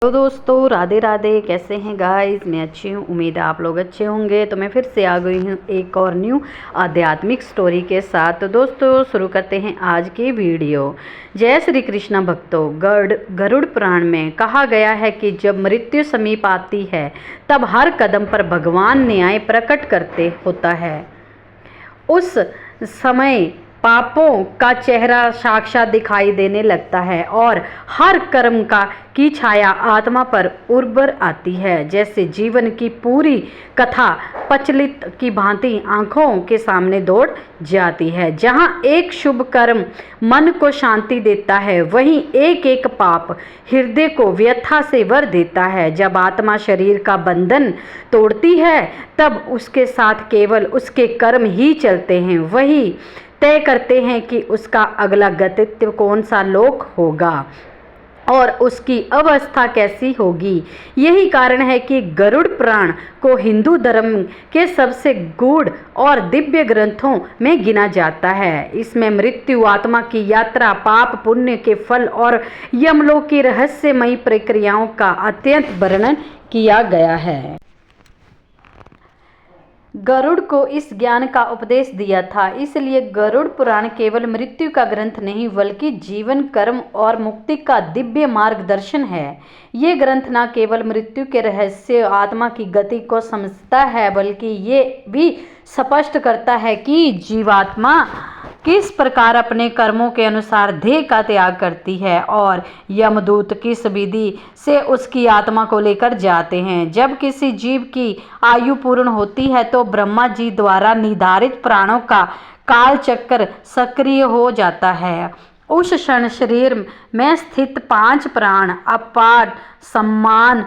तो दोस्तों राधे राधे। कैसे हैं गाइस? मैं अच्छी हूँ, उम्मीद है आप लोग अच्छे होंगे। तो मैं फिर से आ गई हूँ एक और न्यू आध्यात्मिक स्टोरी के साथ। तो दोस्तों शुरू करते हैं आज की वीडियो। जय श्री कृष्ण भक्तों। गरुड़ पुराण में कहा गया है कि जब मृत्यु समीप आती है तब हर कदम पर भगवान न्याय प्रकट करते होता है। उस समय पापों का चेहरा साक्षात दिखाई देने लगता है और हर कर्म की छाया आत्मा पर उभर आती है। जैसे जीवन की पूरी कथा प्रचलित की भांति आंखों के सामने दौड़ जाती है। जहां एक शुभ कर्म मन को शांति देता है, वहीं एक एक पाप हृदय को व्यथा से भर देता है। जब आत्मा शरीर का बंधन तोड़ती है तब उसके साथ केवल उसके कर्म ही चलते हैं। वही तय करते हैं कि उसका अगला गंतव्य कौन सा लोक होगा और उसकी अवस्था कैसी होगी। यही कारण है कि गरुड़ पुराण को हिंदू धर्म के सबसे गूढ़ और दिव्य ग्रंथों में गिना जाता है। इसमें मृत्यु, आत्मा की यात्रा, पाप पुण्य के फल और यमलोक की रहस्यमयी प्रक्रियाओं का अत्यंत वर्णन किया गया है। गरुड़ को इस ज्ञान का उपदेश दिया था, इसलिए गरुड़ पुराण केवल मृत्यु का ग्रंथ नहीं बल्कि जीवन, कर्म और मुक्ति का दिव्य मार्गदर्शन है। ये ग्रंथ न केवल मृत्यु के रहस्य, आत्मा की गति को समझता है, बल्कि ये भी स्पष्ट करता है कि जीवात्मा किस प्रकार अपने कर्मों के अनुसार देह का त्याग करती है और यमदूत किस विधि से उसकी आत्मा को लेकर जाते हैं। जब किसी जीव की आयु पूर्ण होती है तो ब्रह्मा जी द्वारा निर्धारित प्राणों का काल चक्र सक्रिय हो जाता है। उस क्षण शरीर में स्थित 5 प्राण अपार सम्मान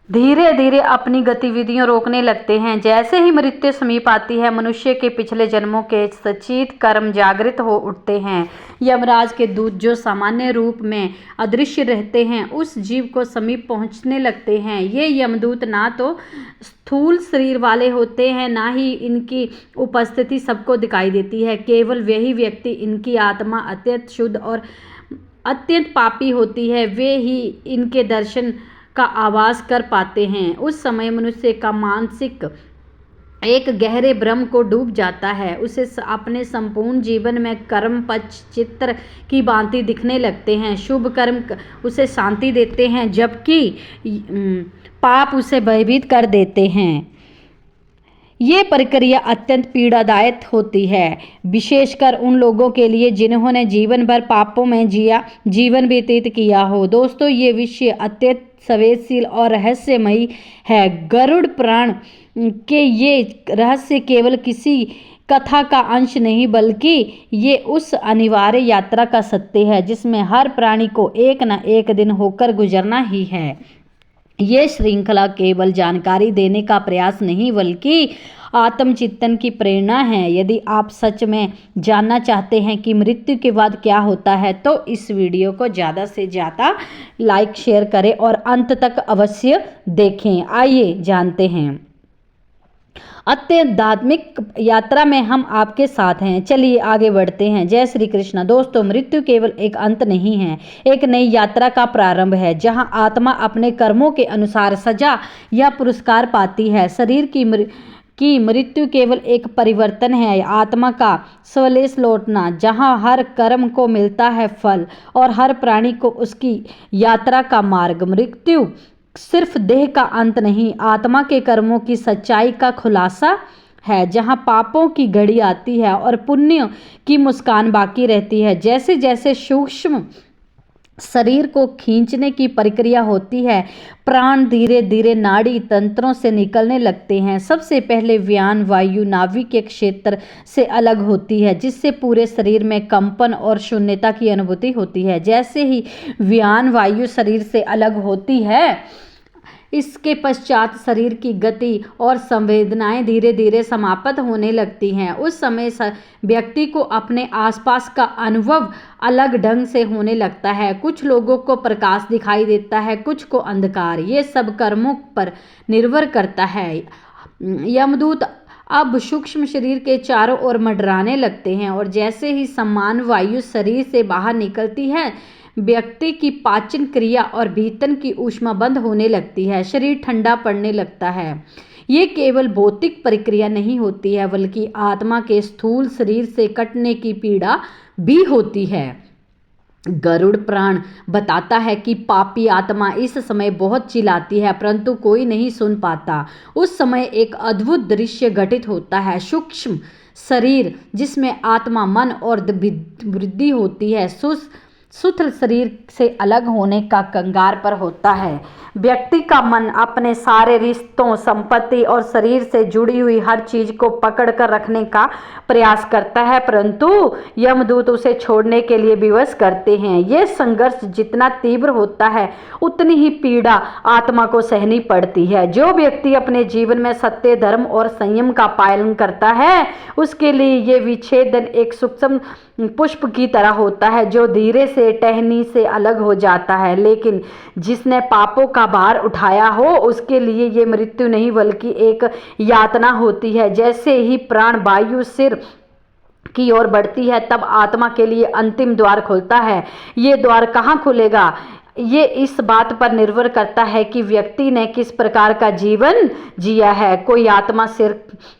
धीरे धीरे अपनी गतिविधियों रोकने लगते हैं। जैसे ही मृत्यु समीप आती है, मनुष्य के पिछले जन्मों के संचित कर्म जागृत हो उठते हैं। यमराज के दूत, जो सामान्य रूप में अदृश्य रहते हैं, उस जीव को समीप पहुंचने लगते हैं। ये यमदूत ना तो स्थूल शरीर वाले होते हैं, ना ही इनकी उपस्थिति सबको दिखाई देती है। केवल वही व्यक्ति, इनकी आत्मा अत्यंत शुद्ध और अत्यंत पापी होती है, वे ही इनके दर्शन का आवाज कर पाते हैं। उस समय मनुष्य का मानसिक एक गहरे भ्रम को डूब जाता है। उसे अपने संपूर्ण जीवन में कर्म पक्ष चित्र की भांति दिखने लगते हैं। शुभ कर्म उसे शांति देते हैं, जबकि पाप उसे भयभीत कर देते हैं। ये प्रक्रिया अत्यंत पीड़ादायक होती है, विशेषकर उन लोगों के लिए जिन्होंने जीवन भर पापों में जीवन व्यतीत किया हो। दोस्तों, ये विषय अत्यंत संवेदनशील और रहस्यमयी है। गरुड़ पुराण के ये रहस्य केवल किसी कथा का अंश नहीं, बल्कि ये उस अनिवार्य यात्रा का सत्य है जिसमें हर प्राणी को एक न एक दिन होकर गुजरना ही है। ये श्रृंखला केवल जानकारी देने का प्रयास नहीं, बल्कि आत्मचिंतन की प्रेरणा है। यदि आप सच में जानना चाहते हैं कि मृत्यु के बाद क्या होता है, तो इस वीडियो को ज़्यादा से ज़्यादा लाइक शेयर करें और अंत तक अवश्य देखें। आइए जानते हैं। आध्यात्मिक यात्रा में हम आपके साथ हैं, चलिए आगे बढ़ते हैं। जय श्री कृष्ण। दोस्तों, मृत्यु केवल एक अंत नहीं है, एक नई यात्रा का प्रारंभ है, जहां आत्मा अपने कर्मों के अनुसार सजा या पुरस्कार पाती है। शरीर की मृत्यु केवल एक परिवर्तन है, आत्मा का स्वलेश लौटना, जहां हर कर्म को मिलता है फल और हर प्राणी को उसकी यात्रा का मार्ग। मृत्यु सिर्फ देह का अंत नहीं, आत्मा के कर्मों की सच्चाई का खुलासा है, जहां पापों की घड़ी आती है और पुण्य की मुस्कान बाकी रहती है। जैसे जैसे सूक्ष्म शरीर को खींचने की प्रक्रिया होती है, प्राण धीरे धीरे नाड़ी तंत्रों से निकलने लगते हैं। सबसे पहले व्यान वायु नाभि के क्षेत्र से अलग होती है, जिससे पूरे शरीर में कंपन और शून्यता की अनुभूति होती है। जैसे ही व्यान वायु शरीर से अलग होती है, इसके पश्चात शरीर की गति और संवेदनाएं धीरे धीरे समाप्त होने लगती हैं। उस समय व्यक्ति को अपने आसपास का अनुभव अलग ढंग से होने लगता है। कुछ लोगों को प्रकाश दिखाई देता है, कुछ को अंधकार। ये सब कर्मों पर निर्भर करता है। यमदूत अब सूक्ष्म शरीर के चारों ओर मंडराने लगते हैं और जैसे ही समान वायु शरीर से बाहर निकलती है, व्यक्ति की पाचन क्रिया और भीतर की ऊष्मा बंद होने लगती है, शरीर ठंडा पड़ने लगता है। ये केवल भौतिक प्रक्रिया नहीं होती है, बल्कि आत्मा के स्थूल शरीर से कटने की पीड़ा भी होती है। गरुड़ पुराण बताता है कि पापी आत्मा इस समय बहुत चिल्लाती है, परंतु कोई नहीं सुन पाता। उस समय एक अद्भुत दृश्य घटित होता है। सूक्ष्म शरीर जिसमें आत्मा, मन और बुद्धि होती है, सूक्ष्म शरीर से अलग होने का कंगार पर होता है। व्यक्ति का मन अपने सारे रिश्तों, संपत्ति और शरीर से जुड़ी हुई हर चीज को पकड़ कर रखने का प्रयास करता है, परंतु यमदूत उसे छोड़ने के लिए विवश करते हैं। यह संघर्ष जितना तीव्र होता है, उतनी ही पीड़ा आत्मा को सहनी पड़ती है। जो व्यक्ति अपने जीवन में सत्य, धर्म और संयम का पालन करता है, उसके लिए ये विच्छेदन एक सूक्ष्म पुष्प की तरह होता है, जो धीरे से टहनी से अलग हो जाता है। लेकिन जिसने पापों का भार उठाया हो, उसके लिए ये मृत्यु नहीं बल्कि एक यातना होती है। जैसे ही प्राण वायु सिर की ओर बढ़ती है, तब आत्मा के लिए अंतिम द्वार खुलता है। ये द्वार कहाँ खुलेगा, ये इस बात पर निर्भर करता है कि व्यक्ति ने किस प्रकार का जीवन जिया है। कोई आत्मा सिर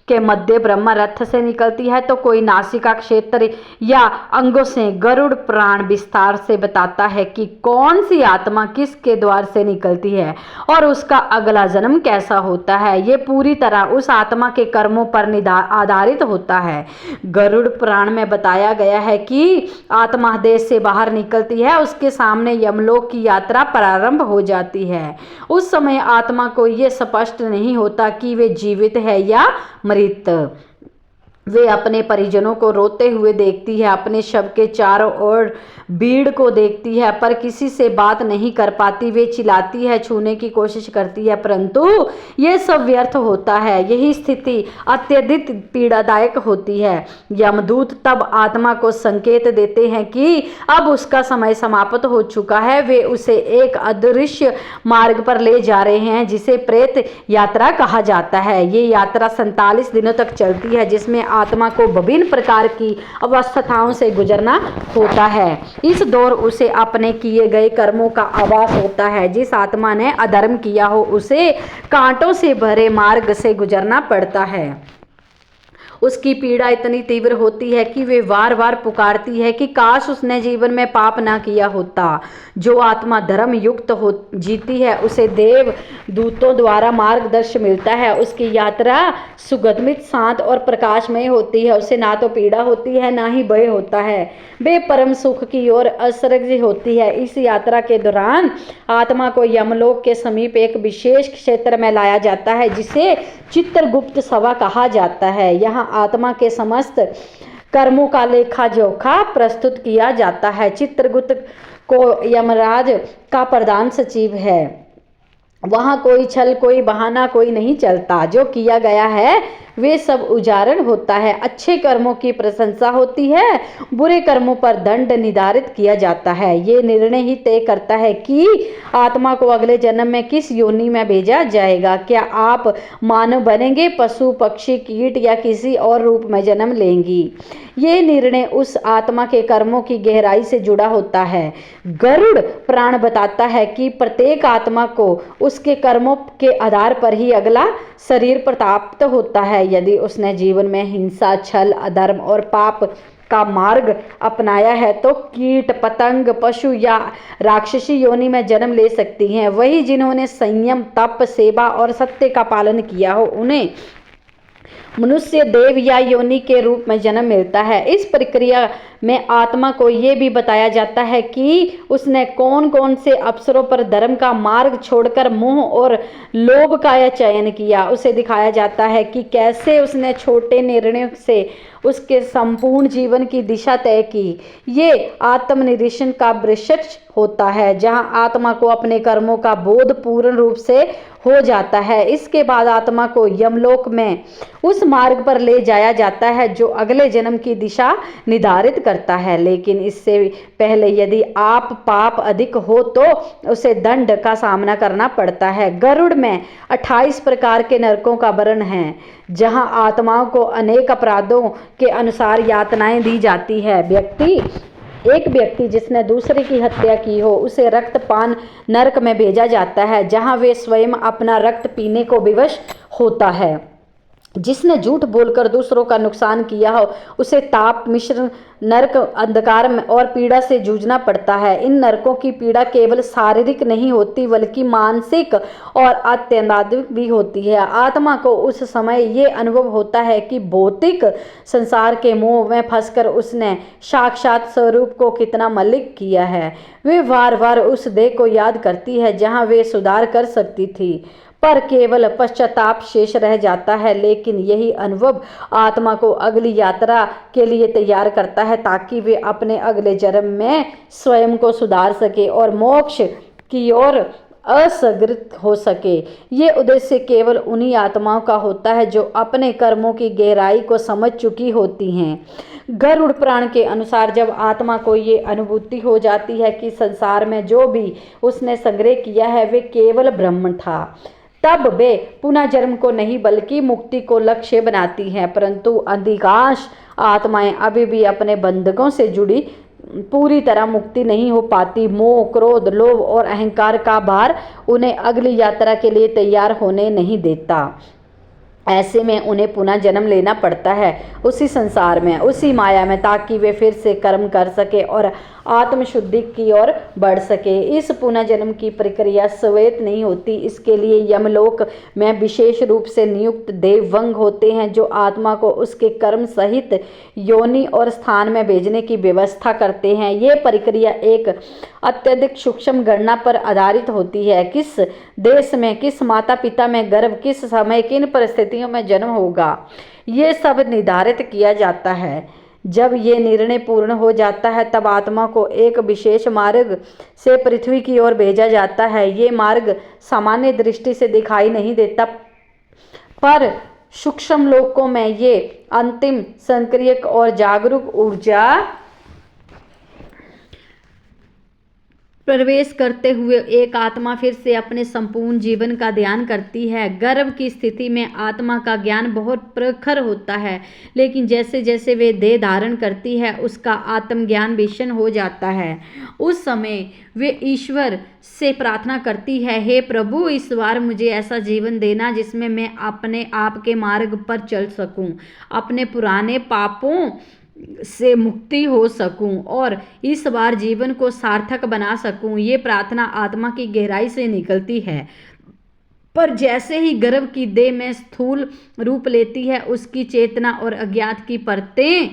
के मध्य ब्रह्म रथ से निकलती है, तो कोई नासिका क्षेत्र या अंगों से। गरुड़ पुराण विस्तार से बताता है कि कौन सी आत्मा किसके द्वार से निकलती है और उसका अगला जन्म कैसा होता है। ये पूरी तरह उस आत्मा के कर्मों पर आधारित होता है। गरुड़ पुराण में बताया गया है कि आत्मा देह से बाहर निकलती है, उसके सामने यमलोक की यात्रा प्रारंभ हो जाती है। उस समय आत्मा को यह स्पष्ट नहीं होता कि वे जीवित है या मृत। वे अपने परिजनों को रोते हुए देखती है, अपने शव के चारों ओर भीड़ को देखती है, पर किसी से बात नहीं कर पाती। वे चिल्लाती है, छूने की कोशिश करती है, परंतु ये सब व्यर्थ होता है। यही स्थिति अत्यधिक पीड़ादायक होती है। यमदूत तब आत्मा को संकेत देते हैं कि अब उसका समय समाप्त हो चुका है। वे उसे एक अदृश्य मार्ग पर ले जा रहे हैं, जिसे प्रेत यात्रा कहा जाता है। ये यात्रा 47 दिनों तक चलती है, जिसमें आत्मा को विभिन्न प्रकार की अवस्थाओं से गुजरना होता है। इस दौर उसे अपने किए गए कर्मों का आभास होता है। जिस आत्मा ने अधर्म किया हो, उसे कांटों से भरे मार्ग से गुजरना पड़ता है। उसकी पीड़ा इतनी तीव्र होती है कि वे बार बार पुकारती है कि काश उसने जीवन में पाप ना किया होता। जो आत्मा धर्म युक्त हो जीती है, उसे देव दूतों द्वारा मार्गदर्शन मिलता है। उसकी यात्रा सुगंधित, शांत और प्रकाशमय होती है। उसे ना तो पीड़ा होती है, ना ही भय होता है। वे परम सुख की ओर अग्रसर होती है। इस यात्रा के दौरान आत्मा को यमलोक के समीप एक विशेष क्षेत्र में लाया जाता है, जिसे चित्रगुप्त सभा कहा जाता है। यहाँ आत्मा के समस्त कर्मों का लेखा जोखा प्रस्तुत किया जाता है। चित्रगुप्त को यमराज का प्रधान सचिव है। वहाँ कोई छल, कोई बहाना, कोई नहीं चलता। जो किया गया है वे सब उजागर होता है। अच्छे कर्मों की प्रशंसा होती है, बुरे कर्मों पर दंड निर्धारित किया जाता है। ये निर्णय ही तय करता है कि आत्मा को अगले जन्म में किस योनि में भेजा जाएगा। क्या आप मानव बनेंगे, पशु, पक्षी, कीट या किसी और रूप में जन्म लेंगी। ये निर्णय उस आत्मा के कर्मों की गहराई से जुड़ा होता है। गरुड़ पुराण बताता है कि प्रत्येक आत्मा को उसके कर्मों के आधार पर ही अगला शरीर प्राप्त होता है। यदि उसने जीवन में हिंसा, छल, अधर्म और पाप का मार्ग अपनाया है, तो कीट, पतंग, पशु या राक्षसी योनि में जन्म ले सकती हैं। वही जिन्होंने संयम, तप, सेवा और सत्य का पालन किया हो, उन्हें मनुष्य, देव या योनि के रूप में जन्म मिलता है। इस प्रक्रिया में आत्मा को ये भी बताया जाता है कि उसने कौन कौन से अवसरों पर धर्म का मार्ग छोड़कर मोह और लोभ का चयन किया। उसे दिखाया जाता है कि कैसे उसने छोटे निर्णयों से उसके संपूर्ण जीवन की दिशा तय की। ये आत्मनिरीक्षण का वृक्षक्ष होता है, जहां आत्मा को अपने कर्मों का बोध पूर्ण रूप से हो जाता है। इसके बाद आत्मा को यमलोक में उस मार्ग पर ले जाया जाता है जो अगले जन्म की दिशा निर्धारित करता है। लेकिन इससे पहले यदि आप पाप अधिक हो, तो उसे दंड का सामना करना पड़ता है। गरुड़ में 28 प्रकार के नरकों का वर्णन है, जहां आत्माओं को अनेक अपराधों के अनुसार यातनाएं दी जाती है। व्यक्ति एक व्यक्ति जिसने दूसरे की हत्या की हो उसे रक्तपान नरक में भेजा जाता है, जहां वे स्वयं अपना रक्त पीने को विवश होता है। जिसने झूठ बोलकर दूसरों का नुकसान किया हो उसे ताप मिश्र नरक, अंधकार और पीड़ा से जूझना पड़ता है। इन नरकों की पीड़ा केवल शारीरिक नहीं होती बल्कि मानसिक और आध्यात्मिक भी होती है। आत्मा को उस समय ये अनुभव होता है कि भौतिक संसार के मोह में फंसकर उसने साक्षात स्वरूप को कितना मलिक किया है। वे बार बार उस देह को याद करती है जहाँ वे सुधार कर सकती थी, पर केवल पश्चाताप शेष रह जाता है। लेकिन यही अनुभव आत्मा को अगली यात्रा के लिए तैयार करता है ताकि वे अपने अगले जन्म में स्वयं को सुधार सके और मोक्ष की ओर असग्रत हो सके। ये उद्देश्य केवल उन्हीं आत्माओं का होता है जो अपने कर्मों की गहराई को समझ चुकी होती हैं। गरुड़ पुराण के अनुसार जब आत्मा को ये अनुभूति हो जाती है कि संसार में जो भी उसने संग्रह किया है वे केवल भ्रम था, तब वे पुनः जन्म को नहीं बल्कि मुक्ति को लक्ष्य बनाती हैं। परंतु अधिकांश आत्माएं अभी भी अपने बंधकों से जुड़ी पूरी तरह मुक्ति नहीं हो पाती। मोह, क्रोध, लोभ और अहंकार का भार उन्हें अगली यात्रा के लिए तैयार होने नहीं देता। ऐसे में उन्हें पुनः जन्म लेना पड़ता है उसी संसार में, उसी माया में, ताकि वे फिर से कर्म कर सके और आत्मशुद्धि की ओर बढ़ सके। इस पुनः जन्म की प्रक्रिया श्वेत नहीं होती। इसके लिए यमलोक में विशेष रूप से नियुक्त देववंग होते हैं जो आत्मा को उसके कर्म सहित योनि और स्थान में भेजने की व्यवस्था करते हैं। ये प्रक्रिया एक अत्यधिक सूक्ष्म गणना पर आधारित होती है। किस देश में, किस माता पिता में गर्भ, किस समय, किन परिस्थितियों में जन्म होगा, ये सब निर्धारित किया जाता है। जब ये निर्णय पूर्ण हो जाता है तब आत्मा को एक विशेष मार्ग से पृथ्वी की ओर भेजा जाता है। ये मार्ग सामान्य दृष्टि से दिखाई नहीं देता, पर सूक्ष्म लोकों में ये अंतिम सक्रियक और जागरूक ऊर्जा प्रवेश करते हुए एक आत्मा फिर से अपने संपूर्ण जीवन का ध्यान करती है। गर्भ की स्थिति में आत्मा का ज्ञान बहुत प्रखर होता है, लेकिन जैसे जैसे वे देह धारण करती है उसका आत्मज्ञान विषम हो जाता है। उस समय वे ईश्वर से प्रार्थना करती है, हे प्रभु, इस बार मुझे ऐसा जीवन देना जिसमें मैं अपने आप के मार्ग पर चल सकूं, अपने पुराने पापों से मुक्ति हो सकूं और इस बार जीवन को सार्थक बना सकूं। ये प्रार्थना आत्मा की गहराई से निकलती है, पर जैसे ही गर्भ की देह में स्थूल रूप लेती है उसकी चेतना और अज्ञात की परतें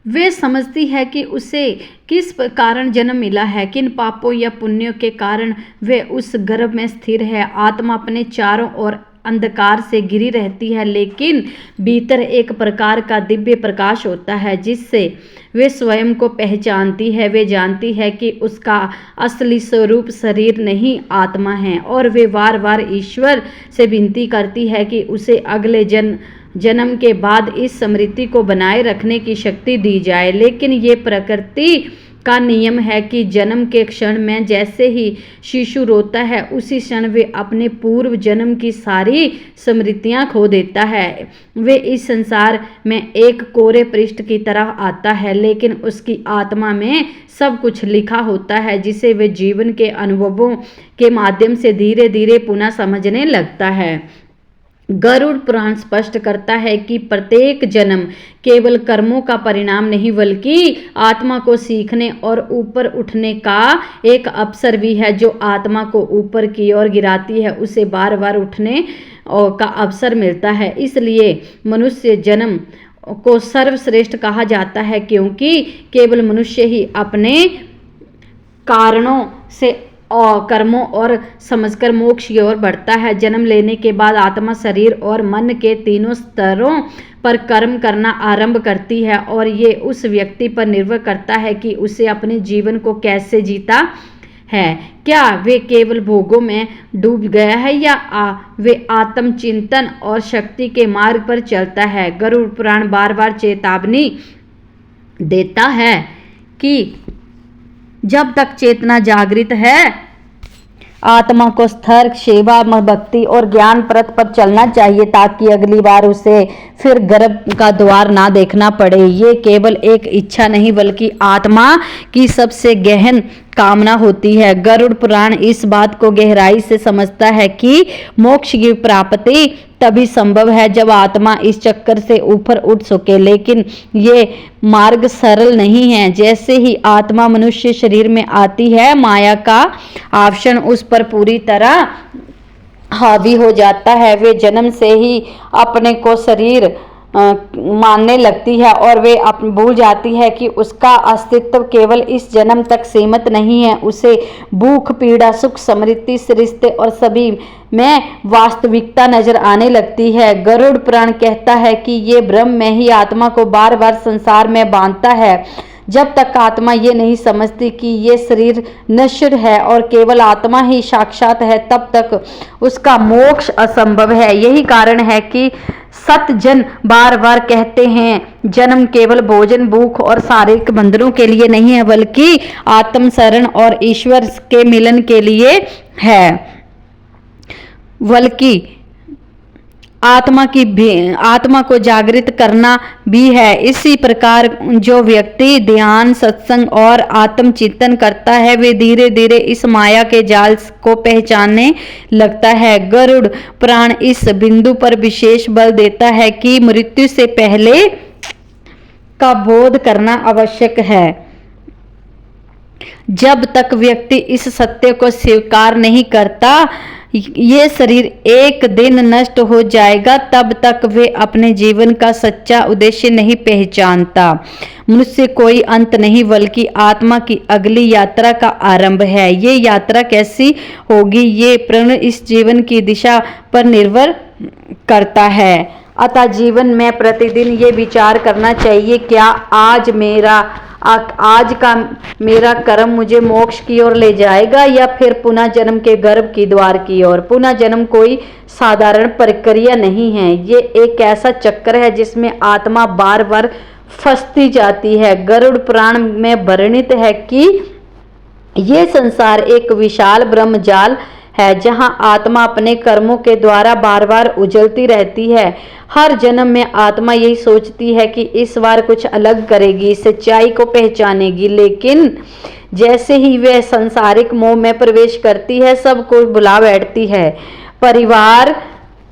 वे समझती है कि उसे किस कारण जन्म मिला है, किन पापों या पुण्यों के कारण वे उस गर्भ में स्थिर है। आत्मा अपने चारों ओर अंधकार से घिरी रहती है, लेकिन भीतर एक प्रकार का दिव्य प्रकाश होता है जिससे वे स्वयं को पहचानती है। वे जानती है कि उसका असली स्वरूप शरीर नहीं आत्मा है और वे बार बार ईश्वर से विनती करती है कि उसे अगले जन्म के बाद इस स्मृति को बनाए रखने की शक्ति दी जाए। लेकिन ये प्रकृति का नियम है कि जन्म के क्षण में जैसे ही शिशु रोता है उसी क्षण वे अपने पूर्व जन्म की सारी स्मृतियां खो देता है। वे इस संसार में एक कोरे पृष्ठ की तरह आता है, लेकिन उसकी आत्मा में सब कुछ लिखा होता है जिसे वे जीवन के अनुभवों के माध्यम से धीरे धीरे पुनः समझने लगता है। गरुड़ पुराण स्पष्ट करता है कि प्रत्येक जन्म केवल कर्मों का परिणाम नहीं बल्कि आत्मा को सीखने और ऊपर उठने का एक अवसर भी है। जो आत्मा को ऊपर की ओर गिराती है उसे बार बार उठने का अवसर मिलता है। इसलिए मनुष्य जन्म को सर्वश्रेष्ठ कहा जाता है, क्योंकि केवल मनुष्य ही अपने कारणों से और कर्मों और समझकर मोक्ष की ओर बढ़ता है। जन्म लेने के बाद आत्मा शरीर और मन के तीनों स्तरों पर कर्म करना आरंभ करती है और ये उस व्यक्ति पर निर्भर करता है कि उसे अपने जीवन को कैसे जीता है। क्या वे केवल भोगों में डूब गया है या वे आत्मचिंतन और शक्ति के मार्ग पर चलता है। गरुड़ पुराण बार बार चेतावनी देता है कि जब तक चेतना जागृत है आत्मा को स्थिर सेवा भक्ति और ज्ञान पथ पर चलना चाहिए ताकि अगली बार उसे फिर गर्भ का द्वार ना देखना पड़े। ये केवल एक इच्छा नहीं बल्कि आत्मा की सबसे गहन कामना होती है। गरुड़ पुराण इस बात को गहराई से समझता है कि मोक्ष की प्राप्ति तभी संभव है जब आत्मा इस चक्कर से ऊपर उठ सके, लेकिन ये मार्ग सरल नहीं है। जैसे ही आत्मा मनुष्य शरीर में आती है, माया का आवरण उस पर पूरी तरह हावी हो जाता है। वे जन्म से ही अपने को शरीर मानने लगती है और वे भूल जाती है कि उसका अस्तित्व केवल इस जन्म तक सीमित नहीं है। उसे भूख, पीड़ा, सुख, समृद्धि, रिश्ते और सभी में वास्तविकता नजर आने लगती है। गरुड़ पुराण कहता है कि ये ब्रह्म में ही आत्मा को बार बार संसार में बांधता है। जब तक आत्मा ये नहीं समझती कि ये शरीर नश्वर है और केवल आत्मा ही साक्षात है, तब तक उसका मोक्ष असंभव है। यही कारण है कि सतजन बार बार कहते हैं, जन्म केवल भोजन, भूख और शारीरिक बंधनों के लिए नहीं है बल्कि आत्म शरण और ईश्वर के मिलन के लिए है। बल्कि आत्मा को जागृत करना भी है। इसी प्रकार जो व्यक्ति ध्यान, सत्संग और आत्मचिंतन करता है, वे धीरे धीरे इस माया के जाल को पहचानने लगता है। गरुड़ पुराण इस बिंदु पर विशेष बल देता है कि मृत्यु से पहले का बोध करना आवश्यक है। जब तक व्यक्ति इस सत्य को स्वीकार नहीं करता ये शरीर एक दिन नष्ट हो जाएगा, तब तक वे अपने जीवन का सच्चा उद्देश्य नहीं पहचानता। मनुष्य कोई अंत नहीं बल्कि आत्मा की अगली यात्रा का आरंभ है। ये यात्रा कैसी होगी, ये प्रण इस जीवन की दिशा पर निर्भर करता है। अतः जीवन में प्रतिदिन ये विचार करना चाहिए, क्या आज का मेरा कर्म मुझे मोक्ष की ओर ले जाएगा या फिर पुनः जन्म के गर्भ की द्वार की ओर। पुनः जन्म कोई साधारण प्रक्रिया नहीं है, ये एक ऐसा चक्कर है जिसमें आत्मा बार बार फंसती जाती है। गरुड़ पुराण में वर्णित है कि ये संसार एक विशाल ब्रह्मजाल है जहां आत्मा अपने कर्मों के द्वारा बार बार उजलती रहती है। हर जन्म में आत्मा यही सोचती है कि इस बार कुछ अलग करेगी, सच्चाई को पहचानेगी, लेकिन जैसे ही वह सांसारिक मोह में प्रवेश करती है, सब कुछ भुला बैठती है। परिवार,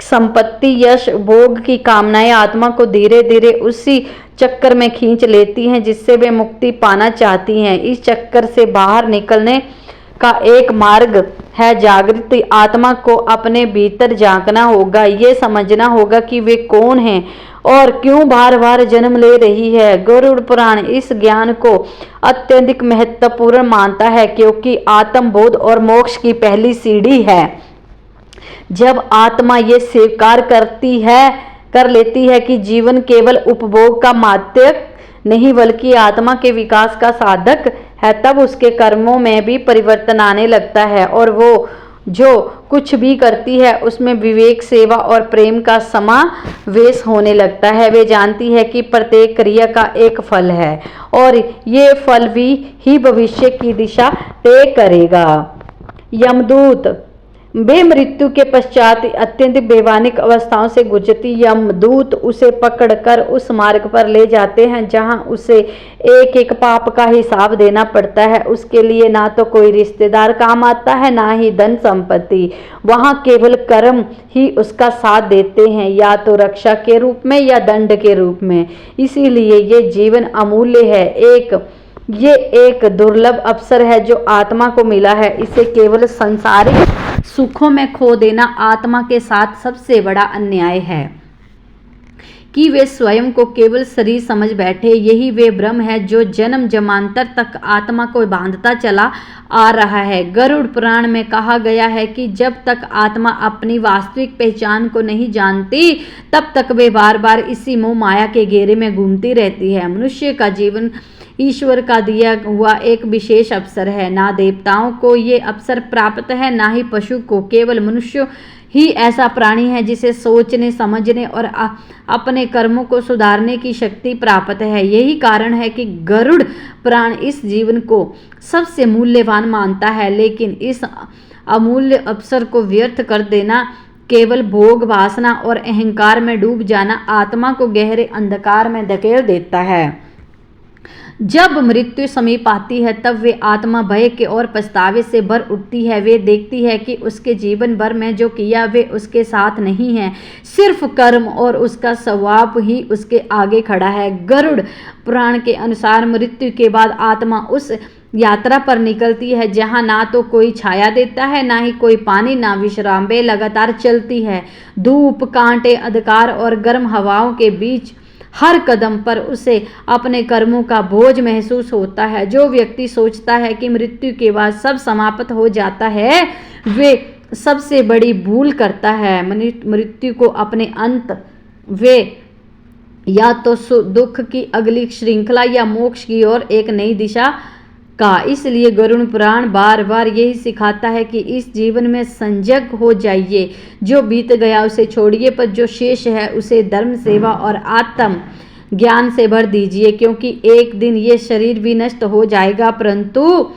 संपत्ति, यश, भोग की कामनाएं आत्मा को धीरे धीरे उसी चक्कर में खींच लेती हैं जिससे वे मुक्ति पाना चाहती हैं। इस चक्कर से बाहर निकलने का एक मार्ग है जागृत आत्मा को अपने भीतर झांकना होगा। ये समझना होगा कि वे कौन हैं और क्यों बार बार जन्म ले रही है। गरुड़ पुराण इस ज्ञान को अत्यधिक महत्वपूर्ण मानता है क्योंकि आत्मबोध और मोक्ष की पहली सीढ़ी है। जब आत्मा ये स्वीकार कर लेती है कि जीवन केवल उपभोग का माध्यम नहीं बल्कि आत्मा के विकास का साधक है, तब उसके कर्मों में भी परिवर्तन आने लगता है और वो जो कुछ भी करती है उसमें विवेक, सेवा और प्रेम का समावेश होने लगता है। वे जानती है कि प्रत्येक क्रिया का एक फल है और ये फल भी ही भविष्य की दिशा तय करेगा। यमदूत वे मृत्यु के पश्चात अत्यंत वैवानिक अवस्थाओं से गुजरती यमदूत उसे पकड़कर उस मार्ग पर ले जाते हैं जहां उसे एक एक पाप का हिसाब देना पड़ता है। उसके लिए ना तो कोई रिश्तेदार काम आता है, ना ही धन संपत्ति। वहां केवल कर्म ही उसका साथ देते हैं, या तो रक्षा के रूप में या दंड के रूप में। इसीलिए ये जीवन अमूल्य है, ये एक दुर्लभ अवसर है जो आत्मा को मिला है। इसे केवल संसारिक सुखों में खो देना आत्मा के साथ सबसे बड़ा अन्याय है कि वे स्वयं को केवल शरीर समझ बैठे। यही वे ब्रह्म है जो जन्म जन्मांतर तक आत्मा को बांधता चला आ रहा है। गरुड़ पुराण में कहा गया है कि जब तक आत्मा अपनी वास्तविक पहचान को नहीं जानती, तब तक वे बार बार इसी मोह माया के घेरे में घूमती रहती है। मनुष्य का जीवन ईश्वर का दिया हुआ एक विशेष अवसर है। ना देवताओं को ये अवसर प्राप्त है, ना ही पशु को। केवल मनुष्य ही ऐसा प्राणी है जिसे सोचने, समझने और अपने कर्मों को सुधारने की शक्ति प्राप्त है। यही कारण है कि गरुड़ पुराण इस जीवन को सबसे मूल्यवान मानता है, लेकिन इस अमूल्य अवसर को व्यर्थ कर देना, केवल भोग वासना और अहंकार में डूब जाना आत्मा को गहरे अंधकार में धकेल देता है। जब मृत्यु समीप आती है तब वे आत्मा भय के और पछतावे से भर उठती है। वे देखती है कि उसके जीवन भर में जो किया वे उसके साथ नहीं है, सिर्फ कर्म और उसका स्वभाव ही उसके आगे खड़ा है। गरुड़ पुराण के अनुसार मृत्यु के बाद आत्मा उस यात्रा पर निकलती है जहां ना तो कोई छाया देता है, ना ही कोई पानी, ना विश्राम। वे लगातार चलती है, धूप, कांटे, अंधकार और गर्म हवाओं के बीच। हर कदम पर उसे अपने कर्मों का बोझ महसूस होता है। जो व्यक्ति सोचता है कि मृत्यु के बाद सब समाप्त हो जाता है, वे सबसे बड़ी भूल करता है। मृत्यु को अपने अंत वे या तो दुख की अगली श्रृंखला या मोक्ष की ओर एक नई दिशा का। इसलिए गरुड़ पुराण बार बार यही सिखाता है कि इस जीवन में संजग हो जाइए। जो बीत गया उसे छोड़िए, पर जो शेष है उसे धर्म, सेवा और आत्म ज्ञान से भर दीजिए, क्योंकि एक दिन ये शरीर भी नष्ट हो जाएगा परंतु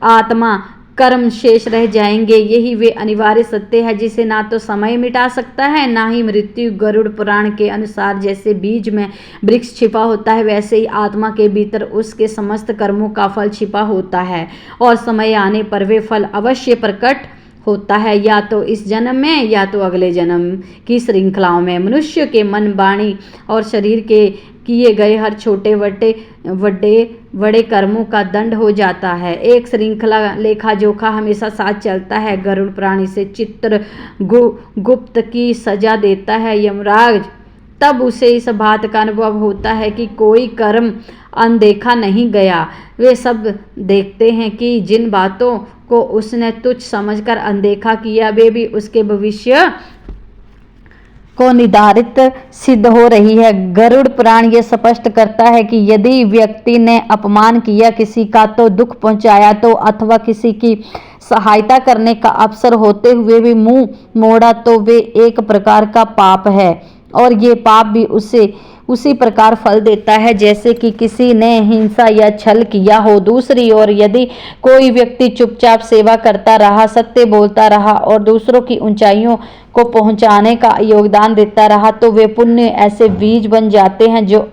आत्मा, कर्म शेष रह जाएंगे। यही वे अनिवार्य सत्य है जिसे ना तो समय मिटा सकता है, ना ही मृत्यु। गरुड़ पुराण के अनुसार जैसे बीज में वृक्ष छिपा होता है, वैसे ही आत्मा के भीतर उसके समस्त कर्मों का फल छिपा होता है और समय आने पर वे फल अवश्य प्रकट होता है, या तो इस जन्म में या तो अगले जन्म की श्रृंखलाओं में। मनुष्य के मन, वाणी और शरीर के किए गए हर छोटे बड़े कर्मों का दंड हो जाता है। एक श्रृंखला लेखा जोखा हमेशा साथ चलता है। गरुड़ प्राणी से चित्रगुप्त की सजा देता है यमराज, तब उसे इस बात का अनुभव होता है कि कोई कर्म अनदेखा नहीं गया। वे सब देखते हैं कि जिन बातों को उसने तुच्छ समझकर अनदेखा किया, वे भी उसके भविष्य को निर्धारित सिद्ध हो रही है। गरुड़ पुराण ये स्पष्ट करता है कि यदि व्यक्ति ने अपमान किया किसी का, तो दुख पहुंचाया तो, अथवा किसी की सहायता करने का अवसर होते हुए भी मुंह मोड़ा, तो वे एक प्रकार का पाप है और ये पाप भी उसी प्रकार फल देता है जैसे कि किसी ने हिंसा या छल किया हो। दूसरी ओर यदि कोई व्यक्ति चुपचाप सेवा करता रहा, सत्य बोलता रहा और दूसरों की ऊंचाइयों को पहुंचाने का योगदान देता रहा, तो वे पुण्य ऐसे बीज बन जाते हैं जो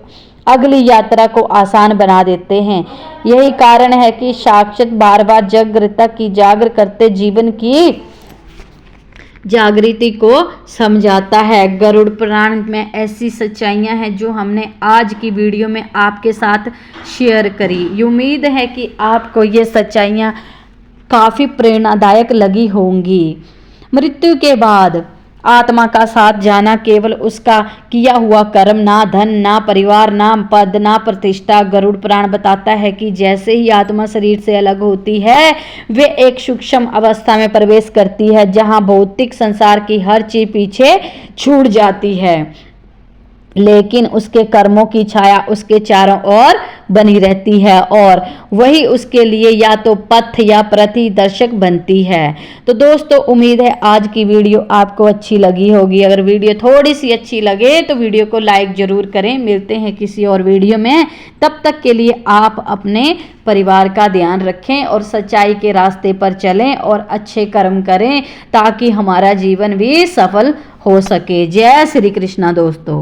अगली यात्रा को आसान बना देते हैं। यही कारण है कि शास्त्र बार बार जागृति करते जीवन की जागृति को समझाता है। गरुड़ पुराण में ऐसी सच्चाइयां हैं जो हमने आज की वीडियो में आपके साथ शेयर करी। उम्मीद है कि आपको ये सच्चाइयां काफ़ी प्रेरणादायक लगी होंगी। मृत्यु के बाद आत्मा का साथ जाना केवल उसका किया हुआ कर्म, ना धन, ना परिवार, ना पद, ना प्रतिष्ठा। गरुड़ पुराण बताता है कि जैसे ही आत्मा शरीर से अलग होती है, वे एक सूक्ष्म अवस्था में प्रवेश करती है जहां भौतिक संसार की हर चीज पीछे छूट जाती है, लेकिन उसके कर्मों की छाया उसके चारों ओर बनी रहती है और वही उसके लिए या तो पथ या प्रतिदर्शक बनती है। तो दोस्तों, उम्मीद है आज की वीडियो आपको अच्छी लगी होगी। अगर वीडियो थोड़ी सी अच्छी लगे तो वीडियो को लाइक जरूर करें। मिलते हैं किसी और वीडियो में, तब तक के लिए आप अपने परिवार का ध्यान रखें और सच्चाई के रास्ते पर चलें और अच्छे कर्म करें ताकि हमारा जीवन भी सफल हो सके। जय श्री कृष्णा दोस्तों।